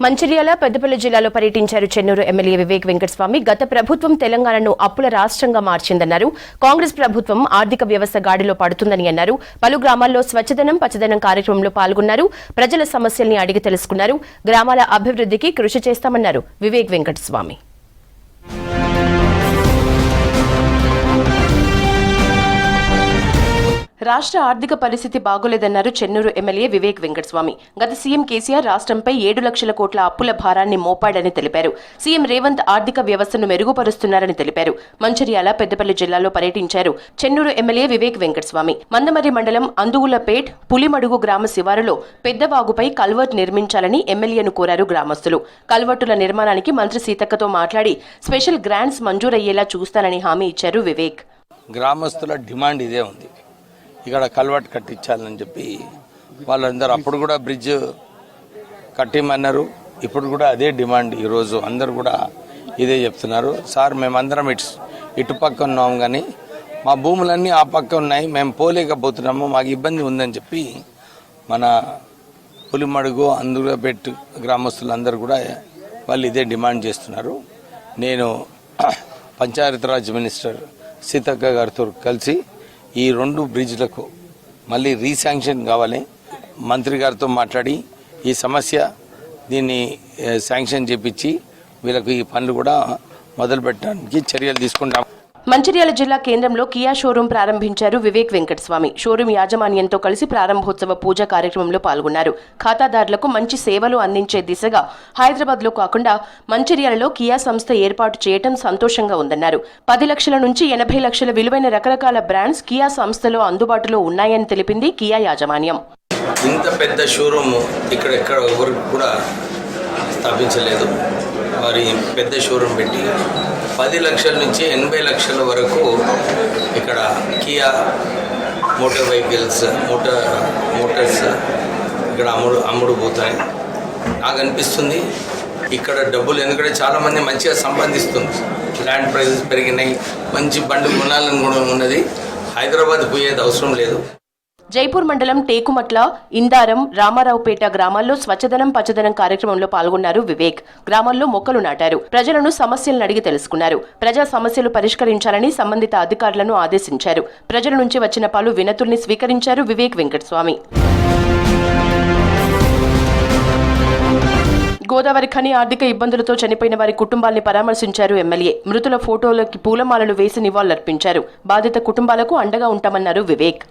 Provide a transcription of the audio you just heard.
మంచిర్యాల పెద్దపల్లి జిల్లాలో పర్యటించారు చెన్నూరు ఎమ్మెల్యే వివేక్ వెంకటస్వామి. గత ప్రభుత్వం తెలంగాణను అప్పుల రాష్ట్రంగా మార్చిందన్నారు. కాంగ్రెస్ ప్రభుత్వం ఆర్థిక వ్యవస్థ గాడిలో పడుతుందని అన్నారు. పలు గ్రామాల్లో స్వచ్ఛదనం పచ్చదనం కార్యక్రమంలో పాల్గొన్నారు. ప్రజల సమస్యల్ని అడిగి తెలుసుకున్నారు. గ్రామాల అభివృద్ధికి కృషి చేస్తామన్నారు వివేక్ వెంకటస్వామి. రాష్ట్ర ఆర్థిక పరిస్థితి బాగోలేదన్నారు చెన్నూరు ఎమ్మెల్యే వివేక్ వెంకటస్వామి. గత సీఎం కేసీఆర్ రాష్ట్రంపై 7 లక్షల కోట్ల అప్పుల భారాన్ని మోపాడని తెలిపారు. సీఎం రేవంత్ ఆర్థిక వ్యవస్థను మెరుగుపరుస్తున్నారని తెలిపారు. మంచిర్యాల పెద్దపల్లి జిల్లాలో పర్యటించారు చెన్నూరు ఎమ్మెల్యే వివేక్ వెంకటస్వామి. మందమర్రి మండలం అందుగులపేట్ పులిమడుగు గ్రామ శివారులో పెద్దవాగుపై కల్వర్ట్ నిర్మించాలని ఎమ్మెల్యేను కోరారు గ్రామస్తులు. కల్వర్టుల నిర్మాణానికి మంత్రి సీతక్కతో మాట్లాడి స్పెషల్ గ్రాంట్స్ మంజూరయ్యేలా చూస్తానని హామీ ఇచ్చారు వివేక్. గ్రామస్తుల డిమాండ్ ఇదే ఉంది, ఇక్కడ కల్వర్ట్ కట్టించాలని చెప్పి వాళ్ళందరూ అప్పుడు కూడా బ్రిడ్జ్ కట్టిమన్నారు. ఇప్పుడు కూడా అదే డిమాండ్. ఈరోజు అందరు కూడా ఇదే చెప్తున్నారు. సార్ మేమందరం ఇటు పక్క ఉన్నాం, కానీ మా భూములన్నీ ఆ పక్క ఉన్నాయి, మేము పోలేకపోతున్నాము, మాకు ఇబ్బంది ఉందని చెప్పి మన పులిమడుగు అందులోపేట్ గ్రామస్తులందరూ కూడా వాళ్ళు ఇదే డిమాండ్ చేస్తున్నారు. నేను పంచాయతీరాజ్ మినిస్టర్ సీతక్క గారితో కలిసి ఈ 2 బ్రిడ్జ్లకు మళ్ళీ రీశాంక్షన్ కావాలి, మంత్రి గారితో మాట్లాడి ఈ సమస్య దీన్ని శాంక్షన్ చేపించి వీళ్ళకు ఈ పనులు కూడా మొదలు పెట్టడానికి చర్యలు తీసుకుంటాం. మంచిర్యాల జిల్లా కేంద్రంలో కియా షోరూం ప్రారంభించారు వివేక్ వెంకటస్వామి. షోరూం యాజమాన్యంతో కలిసి ప్రారంభోత్సవ పూజా కార్యక్రమంలో పాల్గొన్నారు. ఖాతాదారులకు మంచి సేవలు అందించే దిశగా హైదరాబాద్లో కాకుండా మంచిర్యాలలో కియా సంస్థ ఏర్పాటు చేయడం సంతోషంగా ఉందన్నారు. 10 లక్షల నుంచి 80 లక్షల విలువైన రకరకాల బ్రాండ్స్ కియా సంస్థలో అందుబాటులో ఉన్నాయని తెలిపింది కియా యాజమాన్యం. ఇంత పెద్ద షోరూమ్ ఇక్కడ ఎవరికి కూడా స్థాపించలేదు. మరి పెద్ద షోరూమ్ పెట్టి 10 లక్షల నుంచి 80 లక్షల వరకు ఇక్కడ కియా మోటార్ వెహికల్స్ మోటార్స్ ఇక్కడ అమ్ముడు పోతాయి. నాకు అనిపిస్తుంది ఇక్కడ డబ్బులు, ఎందుకంటే చాలామంది మంచిగా సంపాదిస్తుంది, ల్యాండ్ ప్రైజెస్ పెరిగినాయి, మంచి బండి కొనాలని కూడా ఉన్నది, హైదరాబాద్ పోయేది అవసరం లేదు. జైపూర్ మండలం టేకుమట్ల, ఇందారం, రామారావుపేట గ్రామాల్లో స్వచ్ఛదనం పచ్చదనం కార్యక్రమంలో పాల్గొన్నారు వివేక్. గ్రామాల్లో మొక్కలు నాటారు. ప్రజలను సమస్యలను అడిగి తెలుసుకున్నారు. ప్రజా సమస్యలు పరిష్కరించాలని సంబంధిత అధికారులను ఆదేశించారు. ప్రజల నుంచి వచ్చిన పలు వినతుల్ని స్వీకరించారు వివేక్ వెంకటస్వామి. గోదావరి ఖని ఆర్థిక ఇబ్బందులతో చనిపోయిన వారి కుటుంబాల్ని పరామర్శించారు ఎమ్మెల్యే. మృతుల ఫోటోలకి పూలమాలలు వేసి నివాళులర్పించారు. బాధిత కుటుంబాలకు అండగా ఉంటామన్నారు వివేక్.